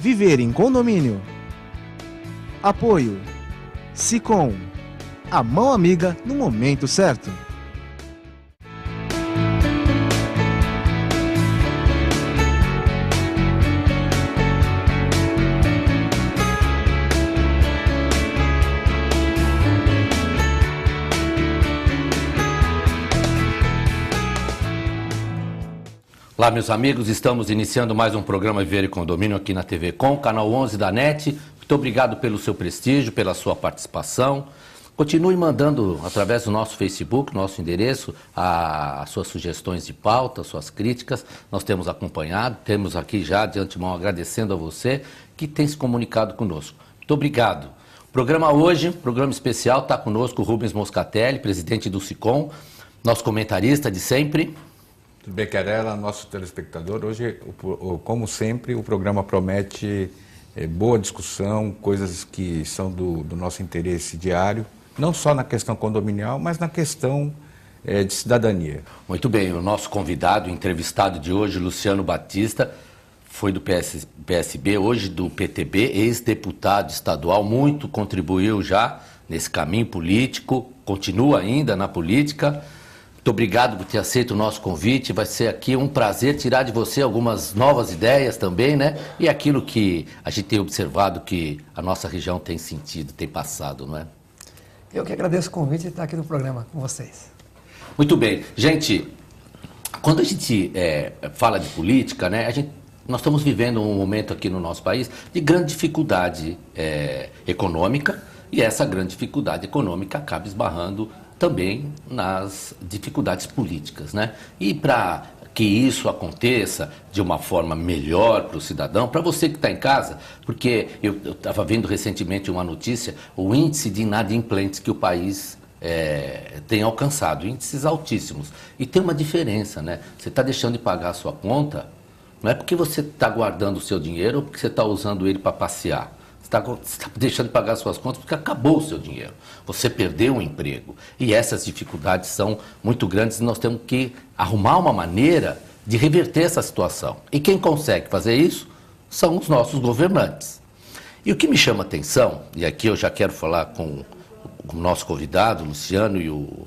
Viver em condomínio. Apoio Sicom, a mão amiga no momento certo. Olá, meus amigos, estamos iniciando mais um programa Viver em Condomínio aqui na TV Com, canal 11 da NET. Muito obrigado pelo seu prestígio, pela sua participação. Continue mandando, através do nosso Facebook, nosso endereço, as suas sugestões de pauta, suas críticas. Nós temos acompanhado, temos aqui já de antemão agradecendo a você que tem se comunicado conosco. Muito obrigado. O programa hoje, programa especial, está conosco o Rubens Moscatelli, presidente do Sicom, nosso comentarista de sempre. Tudo bem, Querela, nosso telespectador. Hoje, como sempre, o programa promete boa discussão, coisas que são do nosso interesse diário, não só na questão condominial, mas na questão de cidadania. Muito bem, o nosso convidado, entrevistado de hoje, Luciano Batista, foi do PSB, hoje do PTB, ex-deputado estadual, muito contribuiu já nesse caminho político, continua ainda na política. Muito obrigado por ter aceito o nosso convite, vai ser aqui um prazer tirar de você algumas novas ideias também, né? E aquilo que a gente tem observado que a nossa região tem sentido, tem passado, não é? Eu que agradeço o convite de estar aqui no programa com vocês. Muito bem. Gente, quando a gente fala de política, né, nós estamos vivendo um momento aqui no nosso país de grande dificuldade econômica, e essa grande dificuldade econômica acaba esbarrando também nas dificuldades políticas, né? E para que isso aconteça de uma forma melhor para o cidadão, para você que está em casa, porque eu estava vendo recentemente uma notícia, o índice de inadimplentes que o país tem alcançado, índices altíssimos. E tem uma diferença, né? Você está deixando de pagar a sua conta, não é porque você está guardando o seu dinheiro ou porque você está usando ele para passear. Você está deixando de pagar suas contas porque acabou o seu dinheiro. Você perdeu o emprego. E essas dificuldades são muito grandes e nós temos que arrumar uma maneira de reverter essa situação. E quem consegue fazer isso são os nossos governantes. E o que me chama a atenção, e aqui eu já quero falar com o nosso convidado, o Luciano e o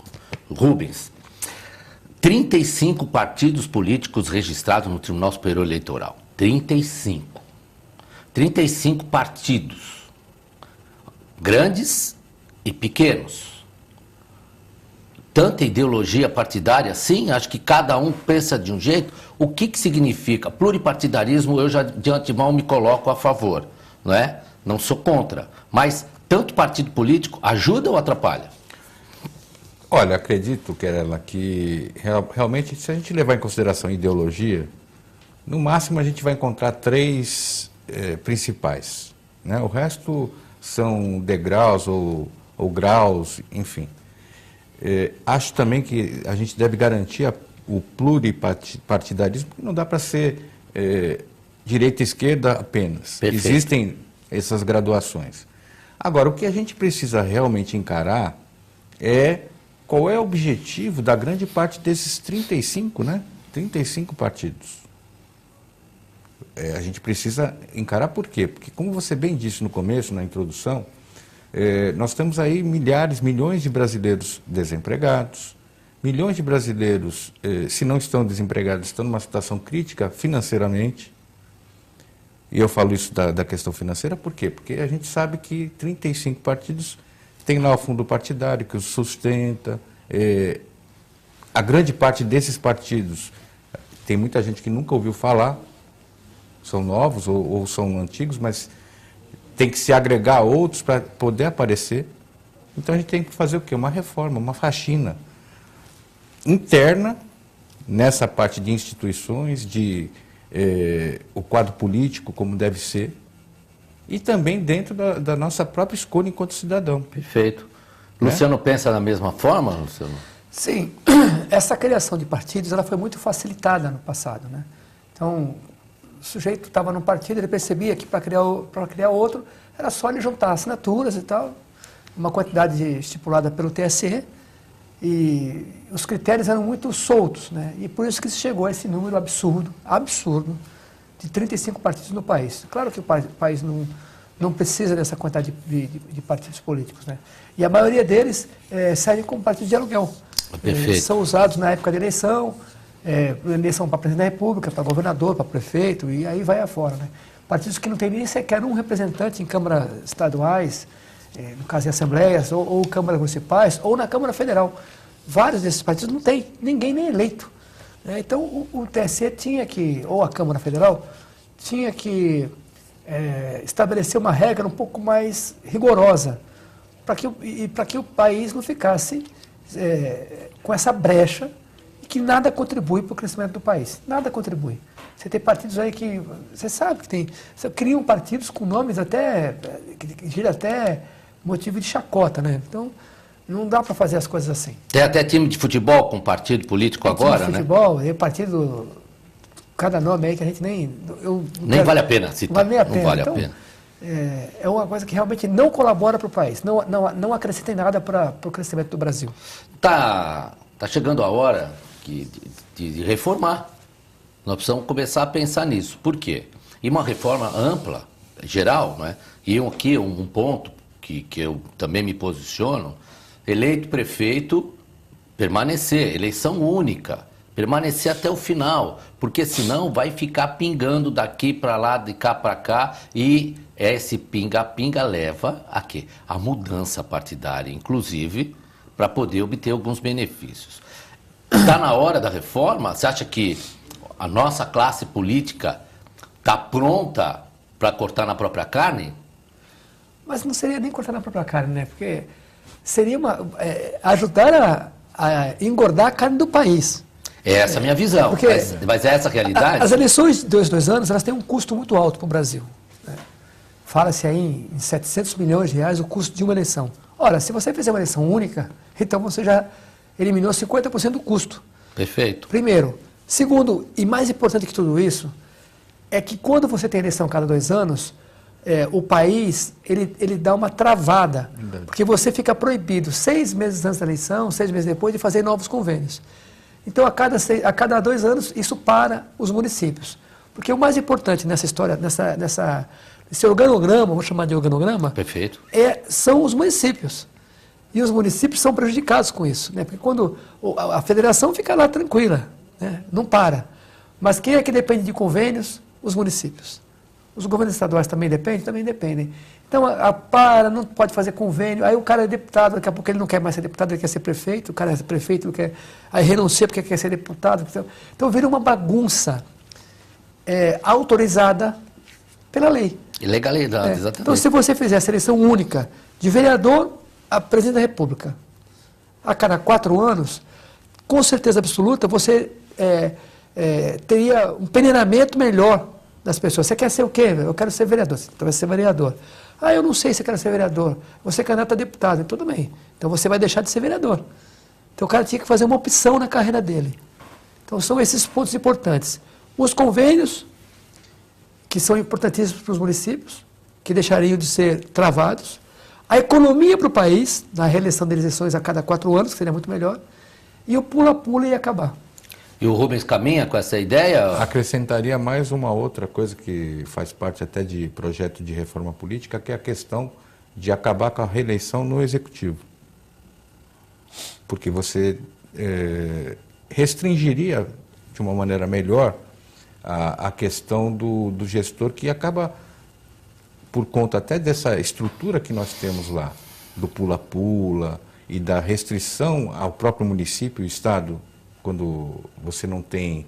Rubens, 35 partidos políticos registrados no Tribunal Superior Eleitoral. 35 partidos, grandes e pequenos. Tanta ideologia partidária, sim, acho que cada um pensa de um jeito. O que significa? Pluripartidarismo, eu já de antemão me coloco a favor, não é? Não sou contra, mas tanto partido político ajuda ou atrapalha? Olha, acredito, Querela, que realmente, se a gente levar em consideração a ideologia, no máximo a gente vai encontrar três principais, né? O resto são degraus ou graus, enfim. Acho também que a gente deve garantir o pluripartidarismo, porque não dá para ser direita e esquerda apenas. Perfeito. Existem essas graduações. Agora, o que a gente precisa realmente encarar é qual é o objetivo da grande parte desses 35, né? 35 partidos. A gente precisa encarar por quê? Porque, como você bem disse no começo, na introdução, nós temos aí milhões de brasileiros desempregados, milhões de brasileiros, se não estão desempregados, estão numa situação crítica financeiramente. E eu falo isso da questão financeira por quê? Porque a gente sabe que 35 partidos têm lá o fundo partidário que os sustenta. A grande parte desses partidos, tem muita gente que nunca ouviu falar, são novos ou são antigos, mas tem que se agregar a outros para poder aparecer. Então a gente tem que fazer o quê? Uma reforma, uma faxina interna nessa parte de instituições, o quadro político como deve ser, e também dentro da nossa própria escolha enquanto cidadão. Perfeito. Luciano pensa da mesma forma, Luciano? Sim, essa criação de partidos ela foi muito facilitada no passado, né? Então, o sujeito estava num partido, ele percebia que para criar outro era só ele juntar assinaturas e tal, uma quantidade estipulada pelo TSE, e os critérios eram muito soltos, né? E por isso que se chegou a esse número absurdo de 35 partidos no país. Claro que o país não precisa dessa quantidade de partidos políticos, né? E a maioria deles servem como partidos de aluguel. Perfeito. São usados na época de eleição para presidente da República, para governador, para prefeito, e aí vai afora, né? Partidos que não têm nem sequer um representante em câmaras estaduais, no caso em assembleias, ou câmaras municipais, ou na Câmara Federal. Vários desses partidos não tem, ninguém nem eleito. Então, o TSE tinha que, ou a Câmara Federal, tinha que estabelecer uma regra um pouco mais rigorosa, para que o país não ficasse com essa brecha e que nada contribui para o crescimento do país. Nada contribui. Você tem partidos aí que, você sabe que tem, você criam partidos com nomes até, que gira até motivo de chacota, né? Então, não dá para fazer as coisas assim. Tem até time de futebol com partido político agora, time de né? futebol, partido, cada nome aí que a gente nem vale a pena citar. Não vale nem a pena. Não vale então, a pena. É uma coisa que realmente não colabora para o país, não acrescenta em nada para o crescimento do Brasil. Tá chegando a hora de reformar. Nós precisamos começar a pensar nisso. Por quê? E uma reforma ampla, geral, né? E aqui um ponto que eu também me posiciono: eleito prefeito, permanecer, eleição única, permanecer até o final, porque senão vai ficar pingando daqui para lá, de cá para cá, e esse pinga-pinga leva a quê? A mudança partidária, inclusive, para poder obter alguns benefícios. Está na hora da reforma? Você acha que a nossa classe política está pronta para cortar na própria carne? Mas não seria nem cortar na própria carne, né? Porque seria ajudar a engordar a carne do país. Essa é a minha visão, Porque mas é essa a realidade? As eleições de 2 anos, elas têm um custo muito alto para o Brasil. Né? Fala-se aí em 700 milhões de reais o custo de uma eleição. Ora, se você fizer uma eleição única, então você já eliminou 50% do custo. Perfeito. Primeiro. Segundo, e mais importante que tudo isso, é que quando você tem eleição a cada 2 anos, o país ele dá uma travada, porque você fica proibido 6 meses antes da eleição, 6 meses depois, de fazer novos convênios. Então, a cada 2 anos, isso para os municípios. Porque o mais importante nessa história, nesse organograma, vamos chamar de organograma, perfeito, são os municípios. E os municípios são prejudicados com isso, né? Porque quando a federação fica lá tranquila, né? Não para. Mas quem é que depende de convênios? Os municípios. Os governos estaduais também dependem? Também dependem. Então, não pode fazer convênio, aí o cara é deputado, daqui a pouco ele não quer mais ser deputado, ele quer ser prefeito, o cara é prefeito, aí renuncia porque quer ser deputado. Então, vira uma bagunça autorizada pela lei. Ilegalidade, exatamente. Então, se você fizer a seleção única de vereador a presidente da República, a cada 4 anos, com certeza absoluta, você teria um peneiramento melhor das pessoas. Você quer ser o quê? Eu quero ser vereador. Então vai ser vereador. Eu não sei se eu quero ser vereador. Você é candidato a deputado. Tudo bem. Então você vai deixar de ser vereador. Então o cara tinha que fazer uma opção na carreira dele. Então são esses pontos importantes. Os convênios, que são importantíssimos para os municípios, que deixariam de ser travados. A economia para o país, na reeleição das eleições a cada 4 anos, que seria muito melhor. E o pula-pula ia acabar. E o Rubens caminha com essa ideia? Acrescentaria mais uma outra coisa que faz parte até de projeto de reforma política, que é a questão de acabar com a reeleição no executivo. Porque você restringiria de uma maneira melhor a questão do gestor, que acaba, por conta até dessa estrutura que nós temos lá, do pula-pula e da restrição ao próprio município e estado, quando você não tem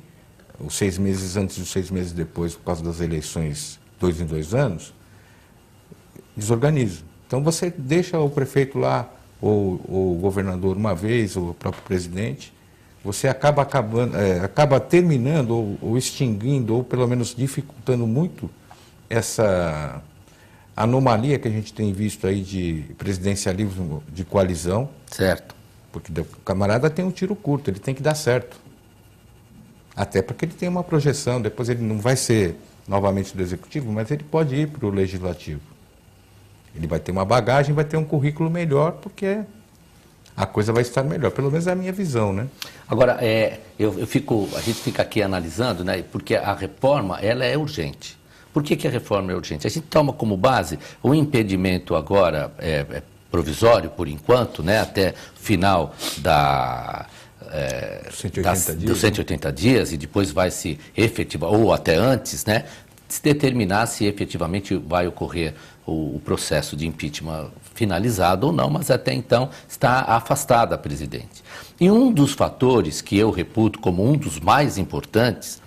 os 6 meses antes e os 6 meses depois, por causa das eleições 2 em 2 anos, desorganiza. Então você deixa o prefeito lá, ou o governador uma vez, ou o próprio presidente, você acaba terminando, ou extinguindo, ou pelo menos dificultando muito essa anomalia que a gente tem visto aí de presidencialismo de coalizão. Certo. Porque o camarada tem um tiro curto, ele tem que dar certo. Até porque ele tem uma projeção, depois ele não vai ser novamente do executivo, mas ele pode ir para o legislativo. Ele vai ter uma bagagem, vai ter um currículo melhor, porque a coisa vai estar melhor. Pelo menos é a minha visão, né? Agora, a gente fica aqui analisando, né, porque a reforma ela é urgente. Por que a reforma é urgente? A gente toma como base o impedimento agora provisório, por enquanto, né, até final dos 180 dias, e depois vai se efetivar, ou até antes, né, se determinar se efetivamente vai ocorrer o processo de impeachment finalizado ou não, mas até então está afastada a presidente. E um dos fatores que eu reputo como um dos mais importantes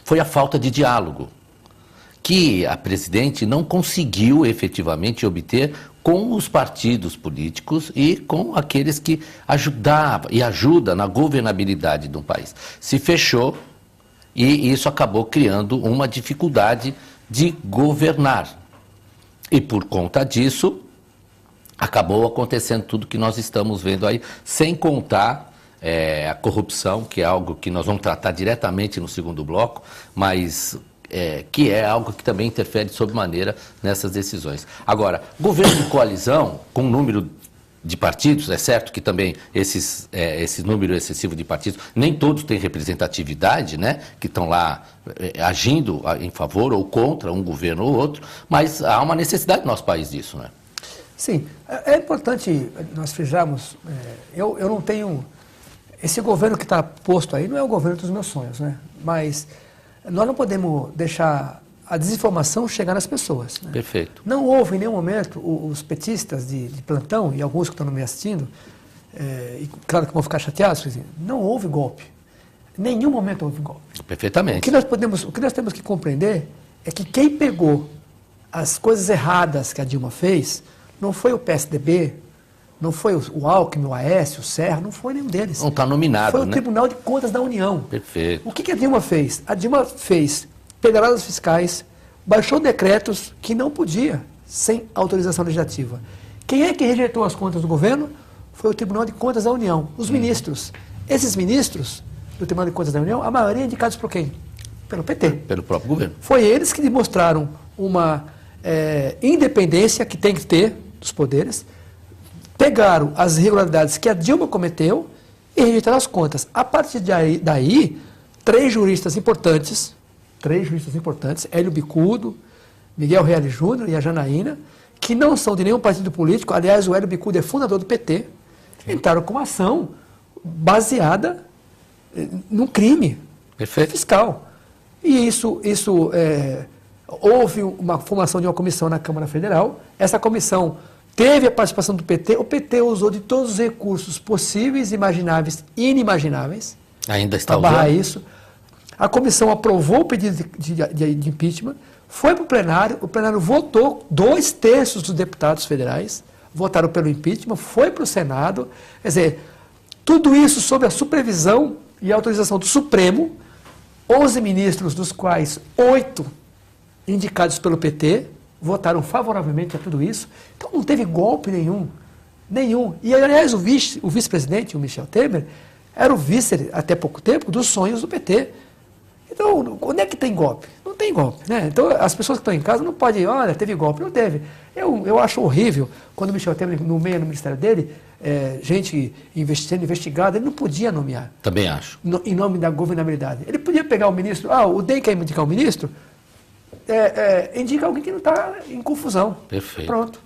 foi a falta de diálogo, que a presidente não conseguiu efetivamente obter com os partidos políticos e com aqueles que ajudavam e ajudam na governabilidade do país. Se fechou e isso acabou criando uma dificuldade de governar. E por conta disso, acabou acontecendo tudo que nós estamos vendo aí, sem contar a corrupção, que é algo que nós vamos tratar diretamente no segundo bloco, mas que é algo que também interfere sobremaneira nessas decisões. Agora, governo de coalizão, com um número de partidos, é certo que também esse número excessivo de partidos, nem todos têm representatividade, né, que estão lá agindo em favor ou contra um governo ou outro, mas há uma necessidade no nosso país disso, né? Sim, é importante nós frisarmos, eu não tenho, esse governo que está posto aí não é o governo dos meus sonhos, né, mas nós não podemos deixar a desinformação chegar nas pessoas. Né? Perfeito. Não houve em nenhum momento os petistas de plantão, e alguns que estão me assistindo, e claro que vão ficar chateados, não houve golpe. Em nenhum momento houve golpe. Perfeitamente. O que nós temos que compreender é que quem pegou as coisas erradas que a Dilma fez não foi o PSDB, não foi o Alckmin, o Aécio, o Serra, não foi nenhum deles. Não está nominado, foi o né? Tribunal de Contas da União. Perfeito. O que a Dilma fez? A Dilma fez pedaladas fiscais, baixou decretos que não podia, sem autorização legislativa. Quem é que rejeitou as contas do governo? Foi o Tribunal de Contas da União, os ministros. Esses ministros do Tribunal de Contas da União, a maioria indicados por quem? Pelo PT. Pelo próprio governo. Foi eles que demonstraram uma independência que tem que ter dos poderes, pegaram as irregularidades que a Dilma cometeu e rejeitaram as contas. A partir daí, três juristas importantes, Hélio Bicudo, Miguel Reale Júnior e a Janaína, que não são de nenhum partido político, aliás, o Hélio Bicudo é fundador do PT, entraram com uma ação baseada num crime fiscal. E houve uma formação de uma comissão na Câmara Federal, essa comissão teve a participação do PT, o PT usou de todos os recursos possíveis, imagináveis e inimagináveis ainda está para barrar usando isso. A comissão aprovou o pedido de impeachment, foi para o plenário votou, 2/3 dos deputados federais votaram pelo impeachment, foi para o Senado, quer dizer, tudo isso sob a supervisão e autorização do Supremo, 11 ministros, dos quais 8 indicados pelo PT, votaram favoravelmente a tudo isso, então não teve golpe nenhum. E, aliás, o vice-presidente, o Michel Temer, era o vice, até pouco tempo, dos sonhos do PT. Então, onde é que tem golpe? Não tem golpe, né? Então, as pessoas que estão em casa não podem, olha, teve golpe. Não teve. Eu acho horrível, quando o Michel Temer nomeia no ministério dele, gente sendo investigada, ele não podia nomear. Também acho. Em nome da governabilidade. Ele podia pegar o ministro, o DEM quer indicar o ministro, indica alguém que não está em confusão. Perfeito. Pronto.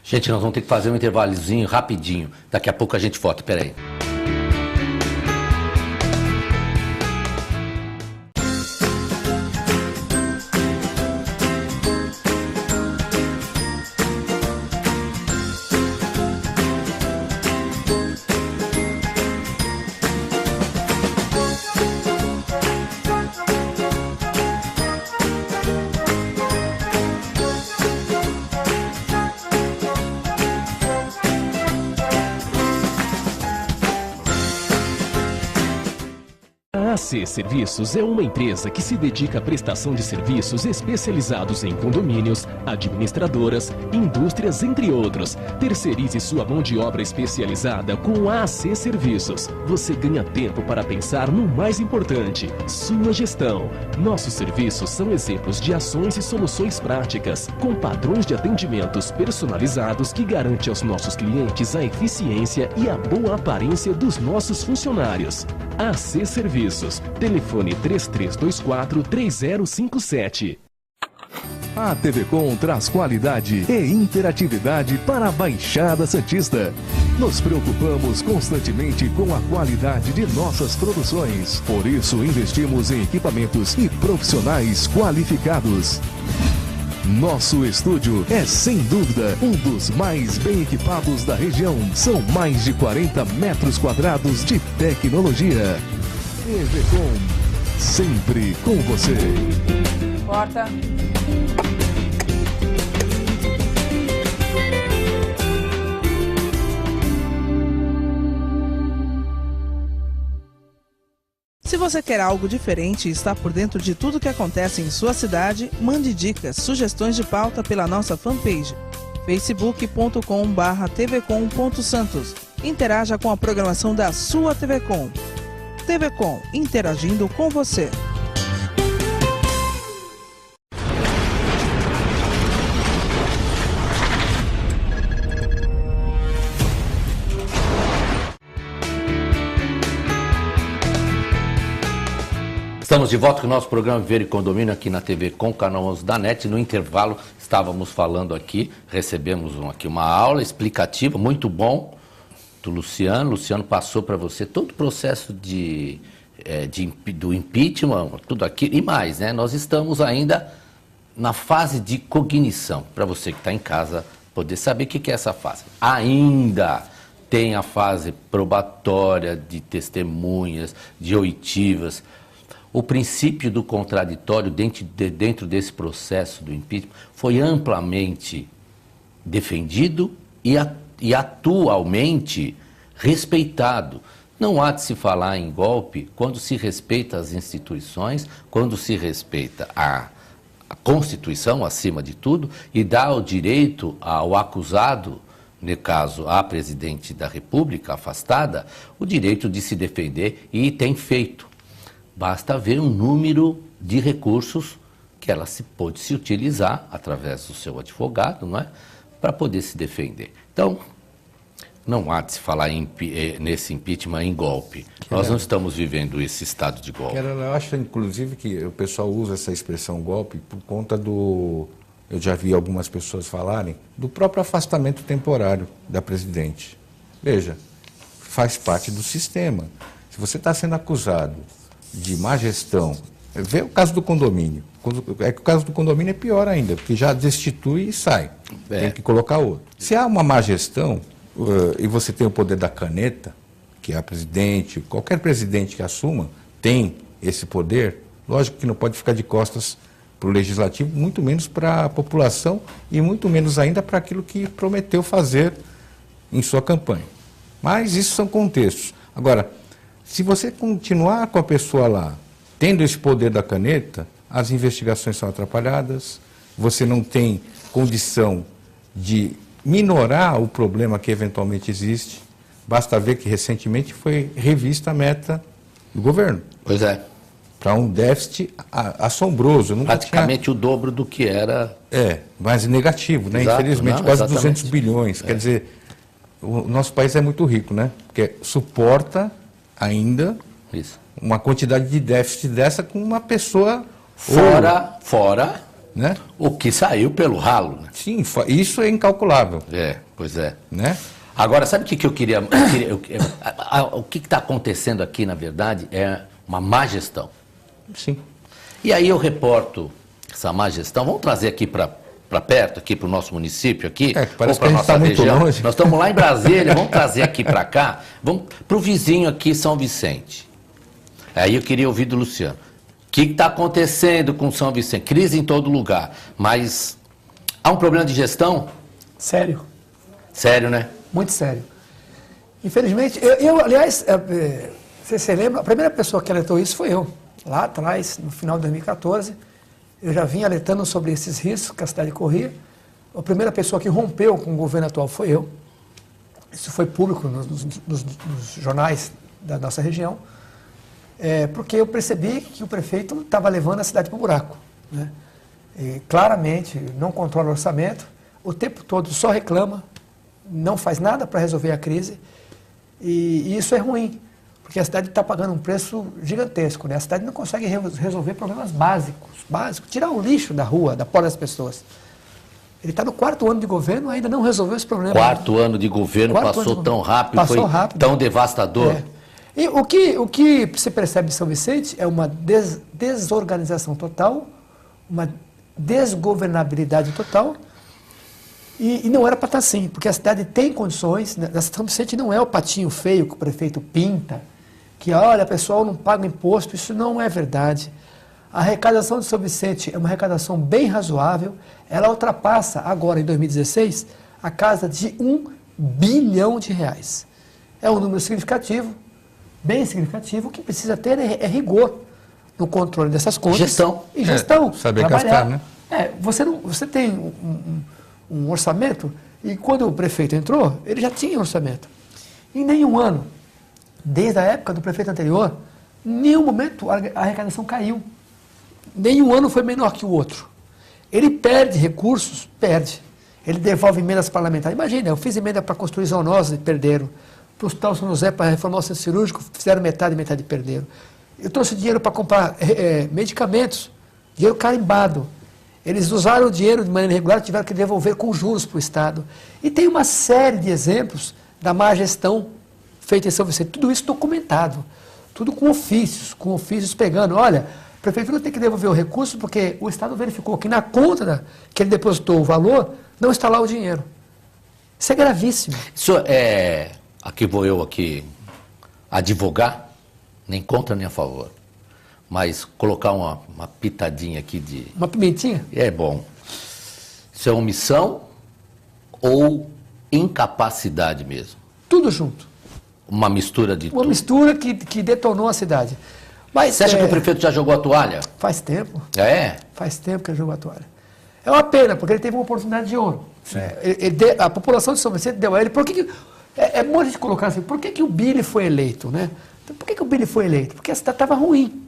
Gente, nós vamos ter que fazer um intervalozinho rapidinho. Daqui a pouco a gente volta. Peraí. AC Serviços é uma empresa que se dedica à prestação de serviços especializados em condomínios, administradoras, indústrias, entre outros. Terceirize sua mão de obra especializada com a AC Serviços. Você ganha tempo para pensar no mais importante, sua gestão. Nossos serviços são exemplos de ações e soluções práticas, com padrões de atendimentos personalizados que garante aos nossos clientes a eficiência e a boa aparência dos nossos funcionários. AC Serviços. Telefone 3324-3057. A TV Com traz qualidade e interatividade para a Baixada Santista. Nos preocupamos constantemente com a qualidade de nossas produções. Por isso, investimos em equipamentos e profissionais qualificados. Nosso estúdio é, sem dúvida, um dos mais bem equipados da região. São mais de 40 metros quadrados de tecnologia. TV Com, sempre com você. Corta. Se você quer algo diferente e está por dentro de tudo que acontece em sua cidade, mande dicas, sugestões de pauta pela nossa fanpage, facebook.com/tvcom.santos. Interaja com a programação da sua TV Com. TV Com, interagindo com você. Estamos de volta com o nosso programa Viver e Condomínio aqui na TV Com, canal 11 da NET. No intervalo estávamos falando aqui, recebemos aqui uma aula explicativa, muito bom, do Luciano. Luciano passou para você todo o processo do impeachment, tudo aquilo e mais, né? Nós estamos ainda na fase de cognição, para você que está em casa poder saber o que é essa fase. Ainda tem a fase probatória de testemunhas, de oitivas. O princípio do contraditório dentro desse processo do impeachment foi amplamente defendido e atualmente respeitado. Não há de se falar em golpe quando se respeita as instituições, quando se respeita a Constituição acima de tudo e dá o direito ao acusado, no caso a presidente da República afastada, o direito de se defender e tem feito. Basta ver um número de recursos que ela pode se utilizar através do seu advogado, não é? Para poder se defender. Então, não há de se falar nesse impeachment em golpe. Nós não estamos vivendo esse estado de golpe. Eu acho, inclusive, que o pessoal usa essa expressão golpe por conta do... Eu já vi algumas pessoas falarem do próprio afastamento temporário da presidente. Veja, faz parte do sistema. Se você está sendo acusado de má gestão, vê o caso do condomínio. É que o caso do condomínio é pior ainda, porque já destitui e sai. Tem que colocar outro. Se há uma má gestão, e você tem o poder da caneta, que é a presidente, qualquer presidente que assuma, tem esse poder, lógico que não pode ficar de costas para o legislativo, muito menos para a população e muito menos ainda para aquilo que prometeu fazer em sua campanha. Mas isso são contextos. Agora, se você continuar com a pessoa lá, tendo esse poder da caneta, as investigações são atrapalhadas, você não tem condição de minorar o problema que eventualmente existe. Basta ver que recentemente foi revista a meta do governo. Pois é. Para um déficit assombroso. Praticamente o dobro do que era. Mas negativo, né? Exato, infelizmente, quase 200 bilhões. Quer dizer, o nosso país é muito rico, né? Porque suporta ainda uma quantidade de déficit dessa com uma pessoa... Fora né? O que saiu pelo ralo. Né? Sim, isso é incalculável. Pois é. Né? Agora, sabe o que eu queria... o que está acontecendo aqui, na verdade, é uma má gestão. Sim. E aí eu reporto essa má gestão. Vamos trazer aqui para perto, aqui para o nosso município, aqui, parece que a gente está muito longe. Nós estamos lá em Brasília, vamos trazer aqui para cá, vamos para o vizinho aqui, São Vicente. Aí eu queria ouvir do Luciano. O que está acontecendo com São Vicente? Crise em todo lugar, mas há um problema de gestão? Sério. Sério, né? Muito sério. Infelizmente, aliás, Você lembra? A primeira pessoa que alertou isso foi eu. Lá atrás, no final de 2014, eu já vinha alertando sobre esses riscos que a cidade corria. A primeira pessoa que rompeu com o governo atual foi eu. Isso foi público nos jornais da nossa região, porque eu percebi que o prefeito estava levando a cidade para o buraco, né? E, claramente, não controla o orçamento, o tempo todo só reclama, não faz nada para resolver a crise, e isso é ruim, porque a cidade está pagando um preço gigantesco, né? A cidade não consegue resolver problemas básicos, tirar o lixo da rua, da porta das pessoas. Ele está no 4º ano de governo, ainda não resolveu esse problema. 4º ano de governo, passou tão rápido, passou rápido, tão devastador. E o que se percebe em São Vicente é uma desorganização total, uma desgovernabilidade total, e não era para estar assim, porque a cidade tem condições, né? São Vicente não é o patinho feio que o prefeito pinta, que olha, pessoal não paga imposto, isso não é verdade. A arrecadação de São Vicente é uma arrecadação bem razoável, ela ultrapassa agora, em 2016, a casa de R$1 bilhão. É um número significativo, bem significativo, o que precisa ter é rigor no controle dessas contas. Gestão. E gestão. Saber trabalhar. gastar, né? Você tem um orçamento, e quando o prefeito entrou, ele já tinha um orçamento. Em nenhum ano, desde a época do prefeito anterior, em nenhum momento a arrecadação caiu. Nenhum ano foi menor que o outro. Ele perde recursos? Perde. Ele devolve emendas parlamentares. Imagina, eu fiz emenda para construir zoonose e perderam. Para o Hospital São José, para reformar o centro cirúrgico, fizeram metade e metade perderam. Eu trouxe dinheiro para comprar medicamentos, dinheiro carimbado. Eles usaram o dinheiro de maneira irregular, tiveram que devolver com juros para o Estado. E tem uma série de exemplos da má gestão feita em São Vicente. Tudo isso documentado. Tudo com ofícios pegando. Olha, a prefeitura tem que devolver o recurso porque o Estado verificou que na conta que ele depositou o valor, não está lá o dinheiro. Isso é gravíssimo. Isso aqui vou eu aqui advogar, nem contra nem a favor, mas colocar uma pitadinha aqui de... Uma pimentinha? É bom. Isso é omissão ou incapacidade mesmo? Tudo junto. Uma mistura de tudo. Uma mistura que detonou a cidade. Mas, você acha que o prefeito já jogou a toalha? Faz tempo. Faz tempo que ele jogou a toalha. É uma pena, porque ele teve uma oportunidade de ouro. A população de São Vicente deu a ele. É bom a gente colocar assim, por que o Billy foi eleito, né? Então, por que o Billy foi eleito? Porque a cidade estava ruim.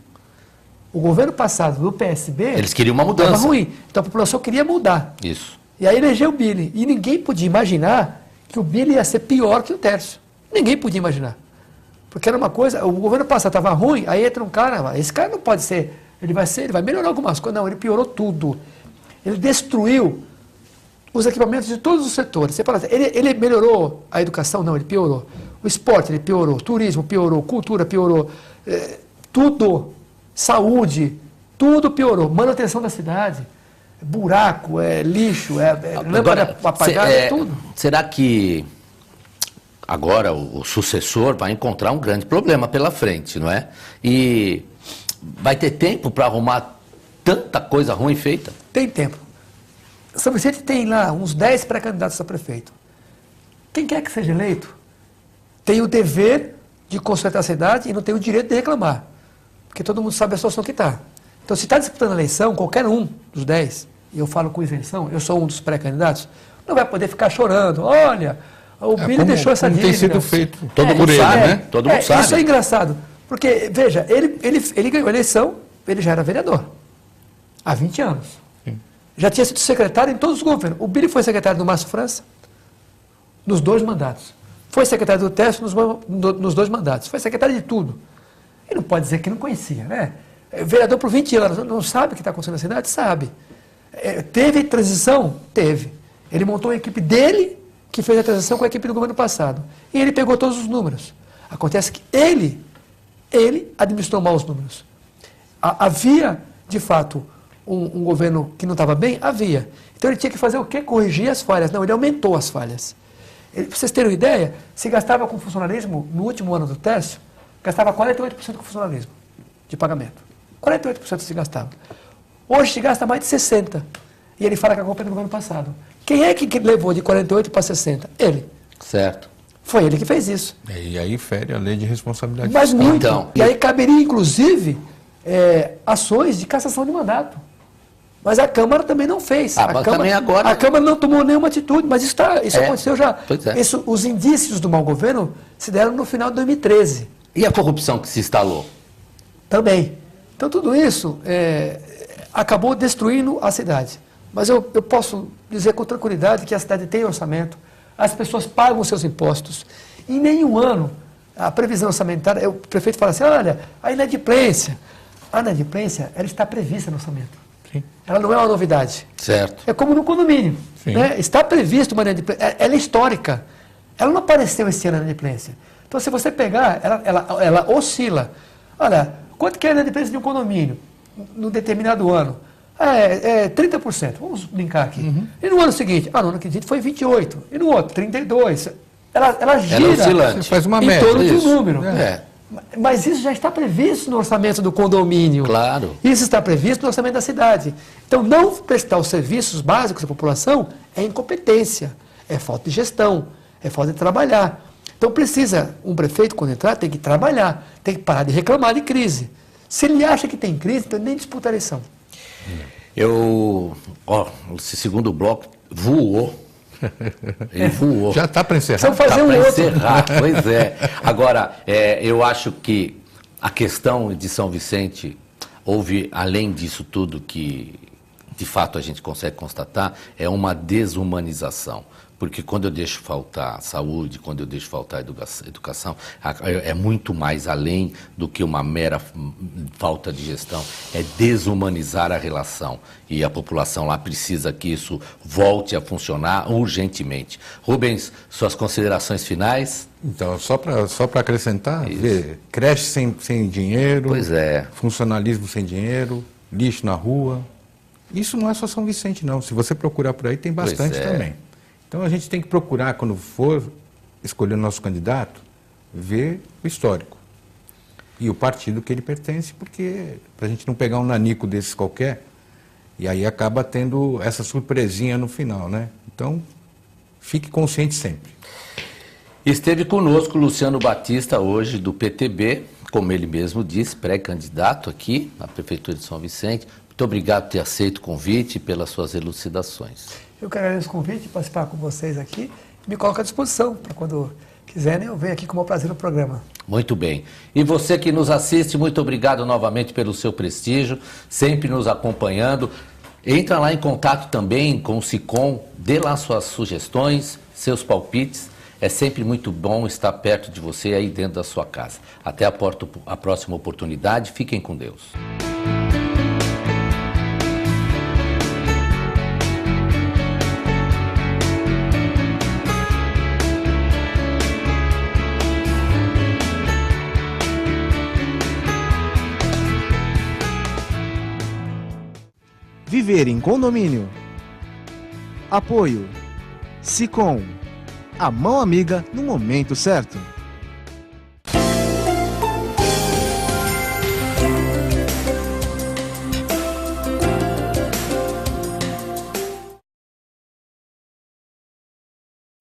O governo passado do PSB... Eles queriam uma mudança. Estava ruim. Então a população queria mudar. Isso. E aí elegeu o Billy. E ninguém podia imaginar que o Billy ia ser pior que o Tércio. Ninguém podia imaginar. Porque era uma coisa... O governo passado estava ruim, aí entra um cara... Esse cara não pode ser... Ele vai melhorar algumas coisas. Não, ele piorou tudo. Ele destruiu os equipamentos de todos os setores. Você fala assim, ele melhorou a educação? Não, ele piorou. O esporte, ele piorou. O turismo piorou. Cultura piorou. Tudo. Saúde. Tudo piorou. Manutenção da cidade. Buraco, lixo, lâmpada apagada, tudo. Será que agora o sucessor vai encontrar um grande problema pela frente, não é? E vai ter tempo para arrumar tanta coisa ruim feita? Tem tempo. São Vicente tem lá uns 10 pré-candidatos a prefeito. Quem quer que seja eleito tem o dever de consertar a cidade e não tem o direito de reclamar. Porque todo mundo sabe a situação que está. Então, se está disputando a eleição, qualquer um dos 10, e eu falo com isenção, eu sou um dos pré-candidatos, não vai poder ficar chorando. Olha, o Billy deixou essa dívida. Tem sido feito. Todo mundo sabe, né? Todo mundo sabe. Isso é engraçado. Porque, veja, ele ganhou a eleição, ele já era vereador. Há 20 anos. Sim. Já tinha sido secretário em todos os governos. O Billy foi secretário do Márcio França nos 2 mandatos. Foi secretário do Tércio nos 2 mandatos. Foi secretário de tudo. Ele não pode dizer que não conhecia, né? Vereador por 20 anos, não sabe o que está acontecendo na cidade? Sabe. Teve transição? Teve. Ele montou a equipe dele, que fez a transição com a equipe do governo passado. E ele pegou todos os números. Acontece que ele administrou mal os números. Havia, de fato, um governo que não estava bem? Havia. Então ele tinha que fazer o quê? Corrigir as falhas. Não, ele aumentou as falhas. Para vocês terem uma ideia, se gastava com funcionalismo, no último ano do Tércio, gastava 48% com funcionalismo de pagamento. 48% se gastava. Hoje se gasta mais de 60%. E ele fala que a culpa é do governo passado. Quem é que levou de 48% para 60%? Ele. Certo. Foi ele que fez isso. E aí fere a lei de responsabilidade Mas fiscal. muito. Então, E aí caberia, inclusive, ações de cassação de mandato. Mas a Câmara também não fez. Mas também agora... A Câmara não tomou nenhuma atitude, mas isso aconteceu já. Pois é. Os indícios do mau governo se deram no final de 2013. E a corrupção que se instalou? Também. Então tudo isso acabou destruindo a cidade. Mas eu posso dizer com tranquilidade que a cidade tem orçamento, as pessoas pagam seus impostos. Em nenhum ano, a previsão orçamentária, o prefeito fala assim, olha, a inadimplência ela está prevista no orçamento. Sim. Ela não é uma novidade. Certo. É como no condomínio. Sim. Né? Está previsto uma inadimplência, ela é histórica. Ela não apareceu esse ano a inadimplência. Então, se você pegar, ela oscila. Olha, quanto que é a inadimplência de um condomínio num determinado ano? 30%, vamos brincar aqui. E no ano seguinte? No ano seguinte foi 28%. E no outro, 32%. Ela gira oscilante. Você faz uma em média. torno de um Isso. número. É. Mas isso já está previsto no orçamento do condomínio. Claro. Isso está previsto no orçamento da cidade. Então, não prestar os serviços básicos à população é incompetência, é falta de gestão, é falta de trabalhar. Então, um prefeito, quando entrar, tem que trabalhar, tem que parar de reclamar de crise. Se ele acha que tem crise, então nem disputa a eleição. Esse segundo bloco voou. Ele voou. Já está para encerrar. Precisamos fazer Para um outro. encerrar, pois é. Agora, eu acho que a questão de São Vicente, houve, além disso tudo que de fato a gente consegue constatar, é uma desumanização. Porque quando eu deixo faltar saúde, quando eu deixo faltar educação, é muito mais além do que uma mera falta de gestão. É desumanizar a relação. E a população lá precisa que isso volte a funcionar urgentemente. Rubens, suas considerações finais? Então, só para acrescentar, creche sem dinheiro, Pois é. funcionalismo sem dinheiro, lixo na rua. Isso não é só São Vicente, não. Se você procurar por aí, tem bastante também. Então a gente tem que procurar, quando for escolher o nosso candidato, ver o histórico e o partido que ele pertence, porque para a gente não pegar um nanico desses qualquer, e aí acaba tendo essa surpresinha no final, né? Então, fique consciente sempre. Esteve conosco Luciano Batista, hoje do PTB, como ele mesmo disse, pré-candidato aqui na Prefeitura de São Vicente. Muito obrigado por ter aceito o convite e pelas suas elucidações. Eu quero agradecer o convite de participar com vocês aqui. Me coloco à disposição para quando quiserem eu venho aqui com o maior prazer no programa. Muito bem. E você que nos assiste, muito obrigado novamente pelo seu prestígio, sempre nos acompanhando. Entra lá em contato também com o SICOM, dê lá suas sugestões, seus palpites. É sempre muito bom estar perto de você aí dentro da sua casa. Até a próxima oportunidade. Fiquem com Deus. Viver em condomínio. Apoio. SICOM. A mão amiga no momento certo.